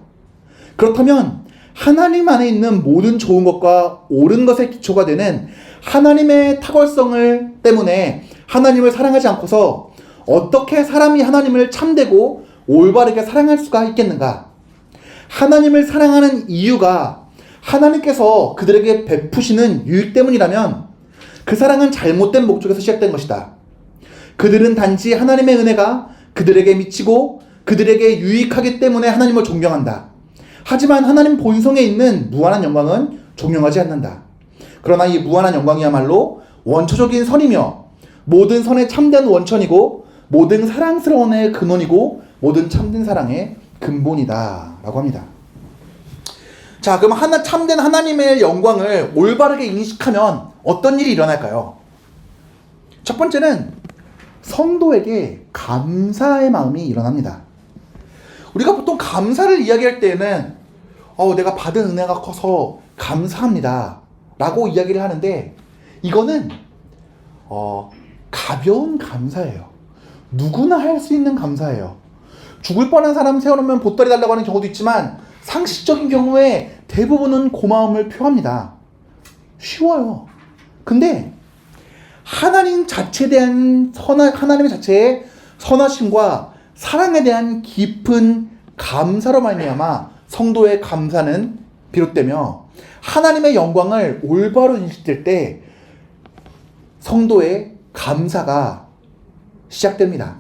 그렇다면 하나님 안에 있는 모든 좋은 것과 옳은 것의 기초가 되는 하나님의 탁월성을 때문에 하나님을 사랑하지 않고서 어떻게 사람이 하나님을 참되고 올바르게 사랑할 수가 있겠는가? 하나님을 사랑하는 이유가 하나님께서 그들에게 베푸시는 유익 때문이라면 그 사랑은 잘못된 목적에서 시작된 것이다. 그들은 단지 하나님의 은혜가 그들에게 미치고 그들에게 유익하기 때문에 하나님을 존경한다. 하지만 하나님 본성에 있는 무한한 영광은 존경하지 않는다. 그러나 이 무한한 영광이야말로 원초적인 선이며 모든 선의 참된 원천이고 모든 사랑스러움의 근원이고 모든 참된 사랑의 근본이다 라고 합니다. 자, 그럼 참된 하나님의 영광을 올바르게 인식하면 어떤 일이 일어날까요? 첫 번째는 성도에게 감사의 마음이 일어납니다. 우리가 보통 감사를 이야기할 때는 내가 받은 은혜가 커서 감사합니다 라고 이야기를 하는데 이거는 가벼운 감사예요. 누구나 할 수 있는 감사예요. 죽을 뻔한 사람 세워놓으면 보따리 달라고 하는 경우도 있지만 상식적인 경우에 대부분은 고마움을 표합니다. 쉬워요. 근데 하나님 자체에 대한 하나님의 자체의 선하심과 사랑에 대한 깊은 감사로 말미암아 성도의 감사는 비롯되며 하나님의 영광을 올바로 인식될 때 성도의 감사가 시작됩니다.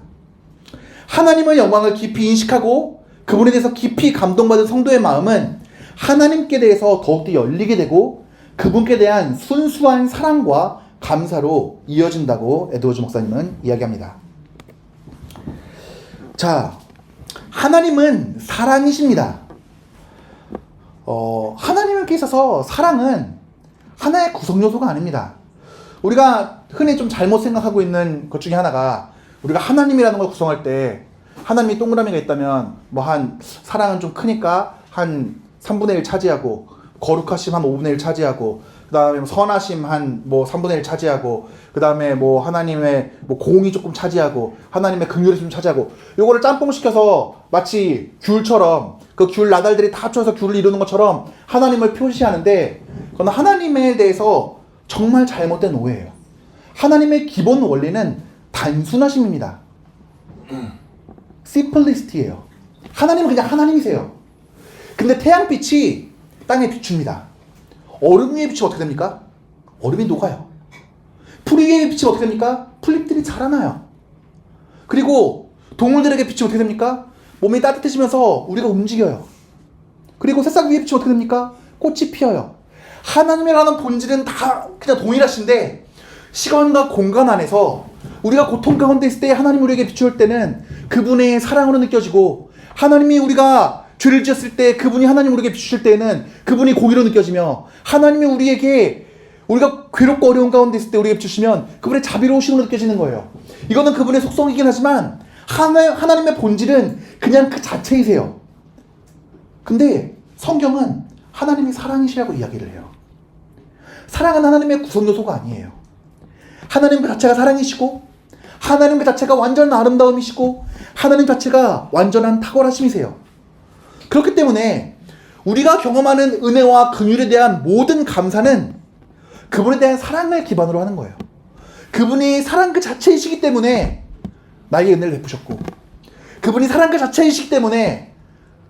하나님의 영광을 깊이 인식하고 그분에 대해서 깊이 감동받은 성도의 마음은 하나님께 대해서 더욱더 열리게 되고 그분께 대한 순수한 사랑과 감사로 이어진다고 에드워즈 목사님은 이야기합니다. 자, 하나님은 사랑이십니다. 하나님께 있어서 사랑은 하나의 구성요소가 아닙니다. 우리가 흔히 좀 잘못 생각하고 있는 것 중에 하나가 우리가 하나님이라는 걸 구성할 때 하나님이 동그라미가 있다면 사랑은 좀 크니까 한 3분의 1 차지하고 거룩하심 한 5분의 1 차지하고 그 다음에 선하심 한 3분의 1 차지하고 그 다음에 하나님의 공이 조금 차지하고 하나님의 긍휼이 좀 차지하고 요거를 짬뽕시켜서 마치 귤처럼 그 귤 나달들이 다 합쳐서 귤을 이루는 것처럼 하나님을 표시하는데 그건 하나님에 대해서 정말 잘못된 오해예요. 하나님의 기본 원리는 단순하심입니다. 심플리스트예요. 하나님은 그냥 하나님이세요. 근데 태양빛이 땅에 비춥니다. 얼음 위에 비추면 어떻게 됩니까? 얼음이 녹아요. 풀 위에 비추면 어떻게 됩니까? 풀잎들이 자라나요. 그리고 동물들에게 비추면 어떻게 됩니까? 몸이 따뜻해지면서 우리가 움직여요. 그리고 새싹 위에 비추면 어떻게 됩니까? 꽃이 피어요. 하나님이라는 본질은 다 그냥 동일하신데 시간과 공간 안에서 우리가 고통 가운데 있을 때 하나님 우리에게 비추을 때는 그분의 사랑으로 느껴지고, 하나님이 우리가 죄를 지었을 때 그분이 하나님 우리에게 비추실 때는 그분이 공의로 느껴지며, 하나님이 우리에게 우리가 괴롭고 어려운 가운데 있을 때 우리에게 비추시면 그분의 자비로우심으로 느껴지는 거예요. 이거는 그분의 속성이긴 하지만 하나님의 본질은 그냥 그 자체이세요. 근데 성경은 하나님이 사랑이시라고 이야기를 해요. 사랑은 하나님의 구성 요소가 아니에요. 하나님 그 자체가 사랑이시고, 하나님 그 자체가 완전한 아름다움이시고, 하나님 자체가 완전한 탁월하심이세요. 그렇기 때문에 우리가 경험하는 은혜와 긍휼에 대한 모든 감사는 그분에 대한 사랑을 기반으로 하는 거예요. 그분이 사랑 그 자체이시기 때문에 나에게 은혜를 베푸셨고, 그분이 사랑 그 자체이시기 때문에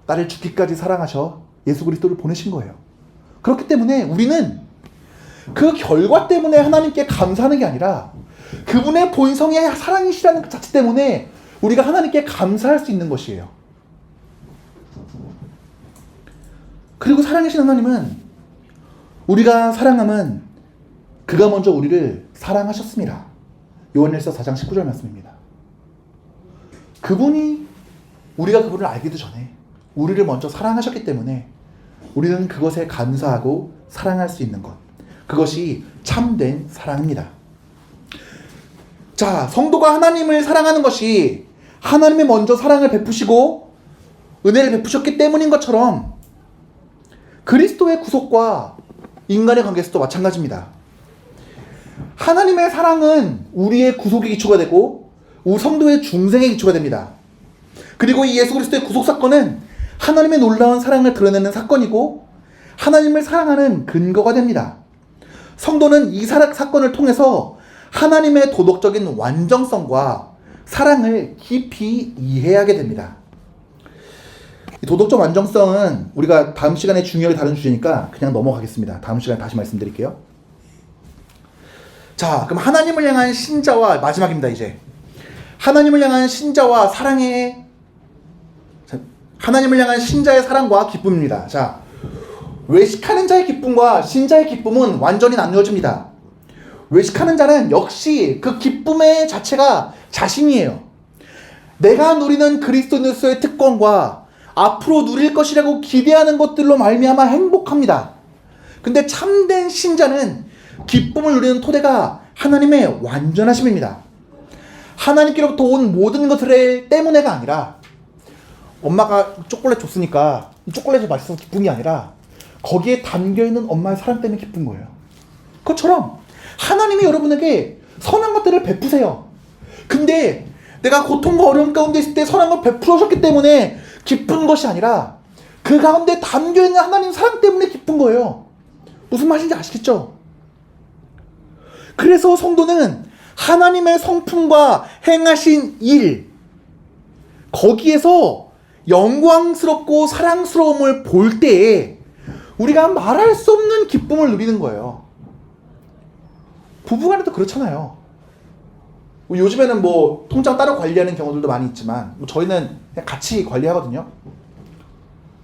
나를 죽기까지 사랑하셔 예수 그리스도를 보내신 거예요. 그렇기 때문에 우리는 그 결과 때문에 하나님께 감사하는 게 아니라 그분의 본성의 사랑이시라는 그 자체 때문에 우리가 하나님께 감사할 수 있는 것이에요. 그리고 사랑이신 하나님은 우리가 사랑함은 그가 먼저 우리를 사랑하셨습니다. 요한일서 4장 19절 말씀입니다. 그분이 우리가 그분을 알기도 전에 우리를 먼저 사랑하셨기 때문에 우리는 그것에 감사하고 사랑할 수 있는 것, 그것이 참된 사랑입니다. 자, 성도가 하나님을 사랑하는 것이 하나님이 먼저 사랑을 베푸시고 은혜를 베푸셨기 때문인 것처럼 그리스도의 구속과 인간의 관계에서도 마찬가지입니다. 하나님의 사랑은 우리의 구속의 기초가 되고 우리 성도의 중생의 기초가 됩니다. 그리고 이 예수 그리스도의 구속 사건은 하나님의 놀라운 사랑을 드러내는 사건이고 하나님을 사랑하는 근거가 됩니다. 성도는 이 사건을 통해서 하나님의 도덕적인 완전성과 사랑을 깊이 이해하게 됩니다. 이 도덕적 완전성은 우리가 다음 시간에 중요하게 다룬 주제니까 그냥 넘어가겠습니다. 다음 시간에 다시 말씀드릴게요. 자, 그럼 하나님을 향한 신자와, 마지막입니다 이제. 하나님을 향한 신자와 사랑의, 하나님을 향한 신자의 사랑과 기쁨입니다. 자, 외식하는 자의 기쁨과 신자의 기쁨은 완전히 나누어집니다. 외식하는 자는 역시 그 기쁨의 자체가 자신이에요. 내가 누리는 그리스도인으로서의 특권과 앞으로 누릴 것이라고 기대하는 것들로 말미암아 행복합니다. 근데 참된 신자는 기쁨을 누리는 토대가 하나님의 완전하심입니다. 하나님께로부터 온 모든 것들 때문에가 아니라 엄마가 초콜릿 줬으니까 이 초콜릿이 맛있어서 기쁜 게 아니라 거기에 담겨있는 엄마의 사랑 때문에 기쁜 거예요. 그것처럼 하나님이 여러분에게 선한 것들을 베푸세요. 근데 내가 고통과 어려움 가운데 있을 때 선한 걸 베풀으셨기 때문에 기쁜 것이 아니라 그 가운데 담겨있는 하나님 사랑 때문에 기쁜 거예요. 무슨 말인지 아시겠죠? 그래서 성도는 하나님의 성품과 행하신 일, 거기에서 영광스럽고 사랑스러움을 볼 때에 우리가 말할 수 없는 기쁨을 누리는 거예요. 부부간에도 그렇잖아요. 요즘에는 뭐 통장 따로 관리하는 경우들도 많이 있지만 저희는 그냥 같이 관리하거든요.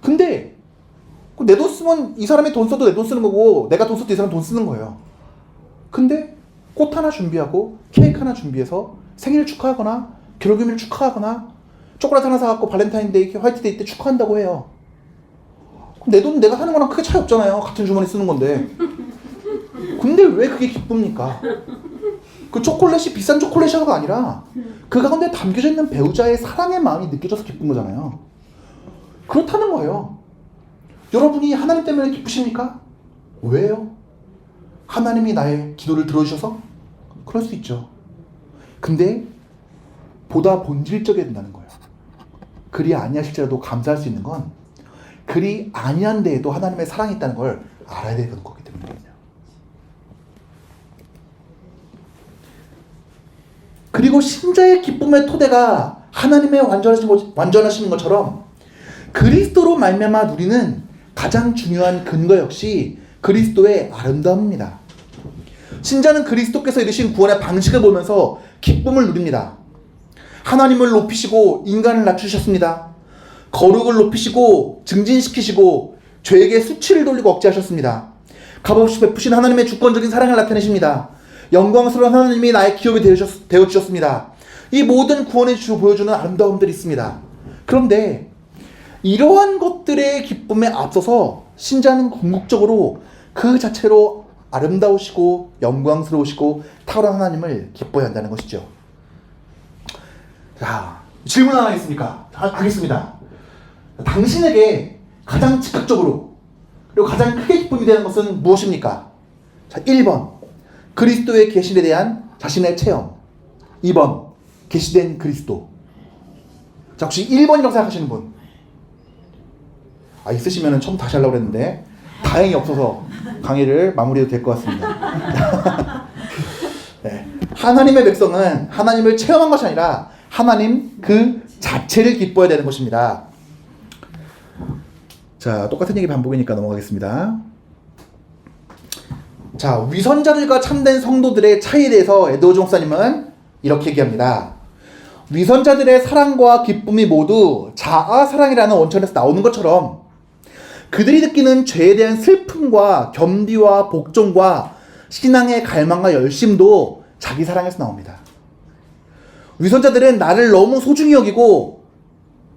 근데 내 돈 쓰면 이 사람이 돈 써도 내 돈 쓰는 거고 내가 돈 써도 이 사람 돈 쓰는 거예요. 근데 꽃 하나 준비하고 케이크 하나 준비해서 생일 축하하거나 결혼기념일 축하하거나 초콜릿 하나 사갖고 발렌타인데이, 화이트데이 때 축하한다고 해요. 그럼 내 돈 내가 사는 거랑 크게 차이 없잖아요. 같은 주머니 쓰는 건데. 근데 왜 그게 기쁩니까? 그 초콜릿이 비싼 초콜릿이가 아니라 그 가운데 담겨져 있는 배우자의 사랑의 마음이 느껴져서 기쁜 거잖아요. 그렇다는 거예요. 여러분이 하나님 때문에 기쁘십니까? 왜요? 하나님이 나의 기도를 들어주셔서? 그럴 수 있죠. 근데 보다 본질적이어야 된다는 거예요. 그리 아니하실지라도 감사할 수 있는 건 그리 아니한 데에도 하나님의 사랑이 있다는 걸 알아야 되는 거기 때문이거든요. 그리고 신자의 기쁨의 토대가 하나님의 완전하신 것처럼 그리스도로 말미암아 누리는 가장 중요한 근거 역시 그리스도의 아름다움입니다. 신자는 그리스도께서 이루신 구원의 방식을 보면서 기쁨을 누립니다. 하나님을 높이시고 인간을 낮추셨습니다. 거룩을 높이시고 증진시키시고 죄에게 수치를 돌리고 억제하셨습니다. 값없이 베푸신 하나님의 주권적인 사랑을 나타내십니다. 영광스러운 하나님이 나의 기업이 되어주셨습니다. 이 모든 구원의 주 보여주는 아름다움들이 있습니다. 그런데 이러한 것들의 기쁨에 앞서서 신자는 궁극적으로 그 자체로 아름다우시고 영광스러우시고 탁월한 하나님을 기뻐해야 한다는 것이죠. 자, 질문 하나 있습니까? 하겠습니다. 당신에게 가장 즉각적으로 그리고 가장 크게 기쁨이 되는 것은 무엇입니까? 자, 1번 그리스도의 계시에 대한 자신의 체험. 2번 계시된 그리스도. 자, 혹시 1번이라고 생각하시는 분? 있으시면 처음 다시 하려고 했는데 다행히 없어서 강의를 마무리해도 될 것 같습니다. 네. 하나님의 백성은 하나님을 체험한 것이 아니라 하나님 그 자체를 기뻐해야 되는 것입니다. 자, 똑같은 얘기 반복이니까 넘어가겠습니다. 자, 위선자들과 참된 성도들의 차이에 대해서 에드워즈 목사님은 이렇게 얘기합니다. 위선자들의 사랑과 기쁨이 모두 자아 사랑이라는 원천에서 나오는 것처럼 그들이 느끼는 죄에 대한 슬픔과 겸비와 복종과 신앙의 갈망과 열심도 자기 사랑에서 나옵니다. 위선자들은 나를 너무 소중히 여기고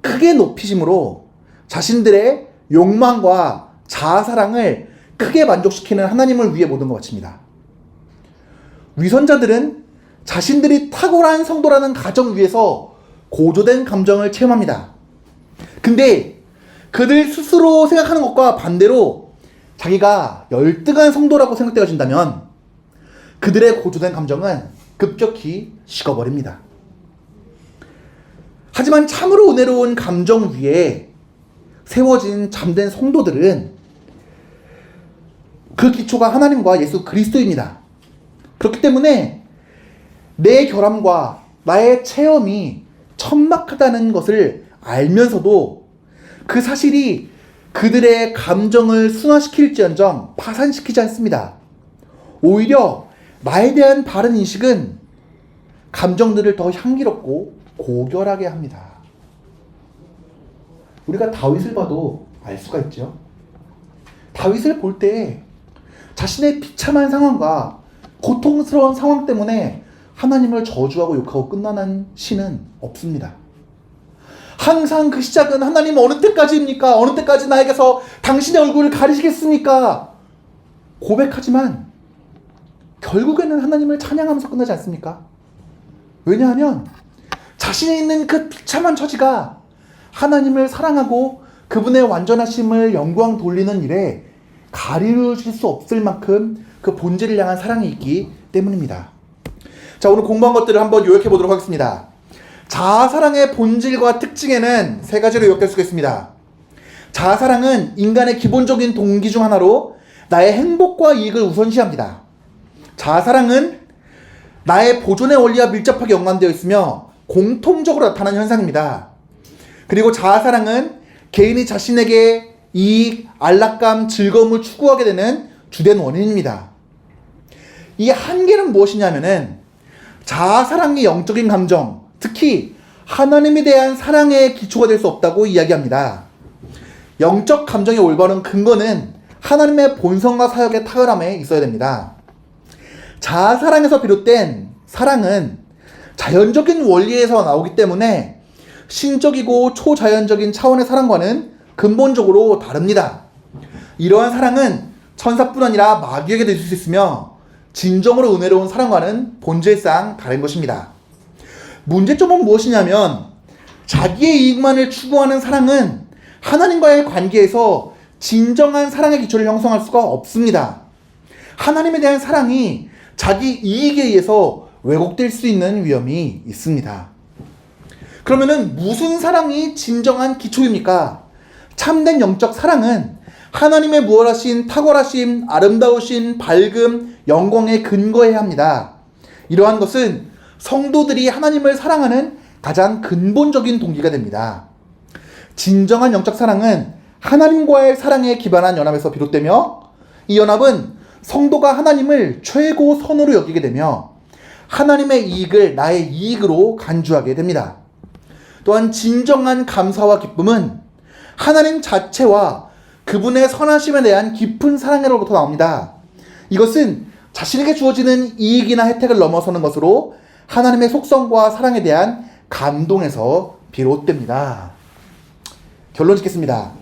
크게 높이심으로 자신들의 욕망과 자아 사랑을 크게 만족시키는 하나님을 위해 모든 것 바칩니다. 위선자들은 자신들이 탁월한 성도라는 가정 위에서 고조된 감정을 체험합니다. 근데 그들 스스로 생각하는 것과 반대로 자기가 열등한 성도라고 생각되어진다면 그들의 고조된 감정은 급격히 식어버립니다. 하지만 참으로 은혜로운 감정 위에 세워진 참된 성도들은 그 기초가 하나님과 예수 그리스도입니다. 그렇기 때문에 내 결함과 나의 체험이 천박하다는 것을 알면서도 그 사실이 그들의 감정을 순화시킬지언정 파산시키지 않습니다. 오히려 나에 대한 바른 인식은 감정들을 더 향기롭고 고결하게 합니다. 우리가 다윗을 봐도 알 수가 있죠. 다윗을 볼 때 자신의 비참한 상황과 고통스러운 상황 때문에 하나님을 저주하고 욕하고 끝나는 시는 없습니다. 항상 그 시작은 하나님 어느 때까지입니까? 어느 때까지 나에게서 당신의 얼굴을 가리시겠습니까? 고백하지만 결국에는 하나님을 찬양하면서 끝나지 않습니까? 왜냐하면 자신이 있는 그 비참한 처지가 하나님을 사랑하고 그분의 완전하심을 영광 돌리는 일에 가려질 수 없을 만큼 그 본질을 향한 사랑이 있기 때문입니다. 자, 오늘 공부한 것들을 한번 요약해 보도록 하겠습니다. 자아사랑의 본질과 특징에는 세 가지로 요약될 수가 있습니다. 자아사랑은 인간의 기본적인 동기 중 하나로 나의 행복과 이익을 우선시합니다. 자아사랑은 나의 보존의 원리와 밀접하게 연관되어 있으며 공통적으로 나타나는 현상입니다. 그리고 자아사랑은 개인이 자신에게 이익, 안락감, 즐거움을 추구하게 되는 주된 원인입니다. 이 한계는 무엇이냐면은 자아사랑의 영적인 감정, 특히 하나님에 대한 사랑의 기초가 될 수 없다고 이야기합니다. 영적 감정의 올바른 근거는 하나님의 본성과 사역의 탁월함에 있어야 됩니다. 자아사랑에서 비롯된 사랑은 자연적인 원리에서 나오기 때문에 신적이고 초자연적인 차원의 사랑과는 근본적으로 다릅니다. 이러한 사랑은 천사뿐 아니라 마귀에게도 있을 수 있으며 진정으로 은혜로운 사랑과는 본질상 다른 것입니다. 문제점은 무엇이냐면 자기의 이익만을 추구하는 사랑은 하나님과의 관계에서 진정한 사랑의 기초를 형성할 수가 없습니다. 하나님에 대한 사랑이 자기 이익에 의해서 왜곡될 수 있는 위험이 있습니다. 그러면은 무슨 사랑이 진정한 기초입니까? 참된 영적 사랑은 하나님의 무한하신 탁월하심, 아름다우신 밝음, 영광에 근거해야 합니다. 이러한 것은 성도들이 하나님을 사랑하는 가장 근본적인 동기가 됩니다. 진정한 영적 사랑은 하나님과의 사랑에 기반한 연합에서 비롯되며, 이 연합은 성도가 하나님을 최고 선으로 여기게 되며 하나님의 이익을 나의 이익으로 간주하게 됩니다. 또한 진정한 감사와 기쁨은 하나님 자체와 그분의 선하심에 대한 깊은 사랑으로부터 나옵니다. 이것은 자신에게 주어지는 이익이나 혜택을 넘어서는 것으로 하나님의 속성과 사랑에 대한 감동에서 비롯됩니다. 결론 짓겠습니다.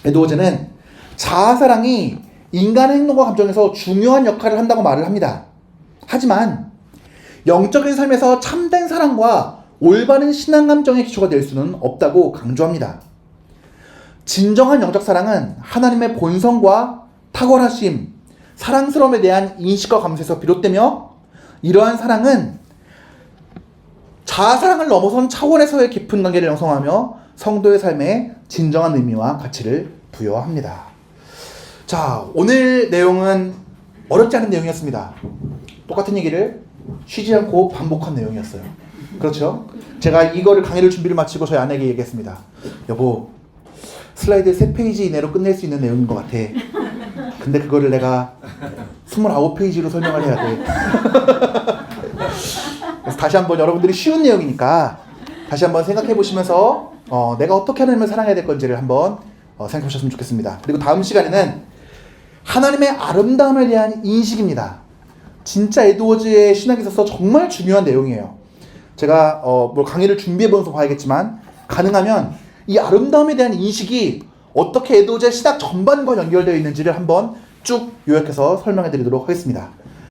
에드워즈는 자아사랑이 인간의 행동과 감정에서 중요한 역할을 한다고 말을 합니다. 하지만 영적인 삶에서 참된 사랑과 올바른 신앙 감정의 기초가 될 수는 없다고 강조합니다. 진정한 영적 사랑은 하나님의 본성과 탁월하심, 사랑스러움에 대한 인식과 감수에서 비롯되며, 이러한 사랑은 자아사랑을 넘어선 차원에서의 깊은 관계를 형성하며 성도의 삶에 진정한 의미와 가치를 부여합니다. 자, 오늘 내용은 어렵지 않은 내용이었습니다. 똑같은 얘기를 쉬지 않고 반복한 내용이었어요. 그렇죠? 제가 이거를 강의를 준비를 마치고 저희 아내에게 얘기했습니다. 여보, 슬라이드 3페이지 이내로 끝낼 수 있는 내용인 것 같아. 근데 그거를 내가 29페이지로 설명을 해야 돼. 그래서 다시 한번 여러분들이 쉬운 내용이니까 다시 한번 생각해 보시면서 내가 어떻게 하나님을 사랑해야 될 건지를 한번 생각해 보셨으면 좋겠습니다. 그리고 다음 시간에는 하나님의 아름다움에 대한 인식입니다. 진짜 에드워즈의 신학에 있어서 정말 중요한 내용이에요. 제가 뭐 강의를 준비해 보면서 봐야겠지만, 가능하면 이 아름다움에 대한 인식이 어떻게 에드워즈의 신학 전반과 연결되어 있는지를 한번 쭉 요약해서 설명해 드리도록 하겠습니다.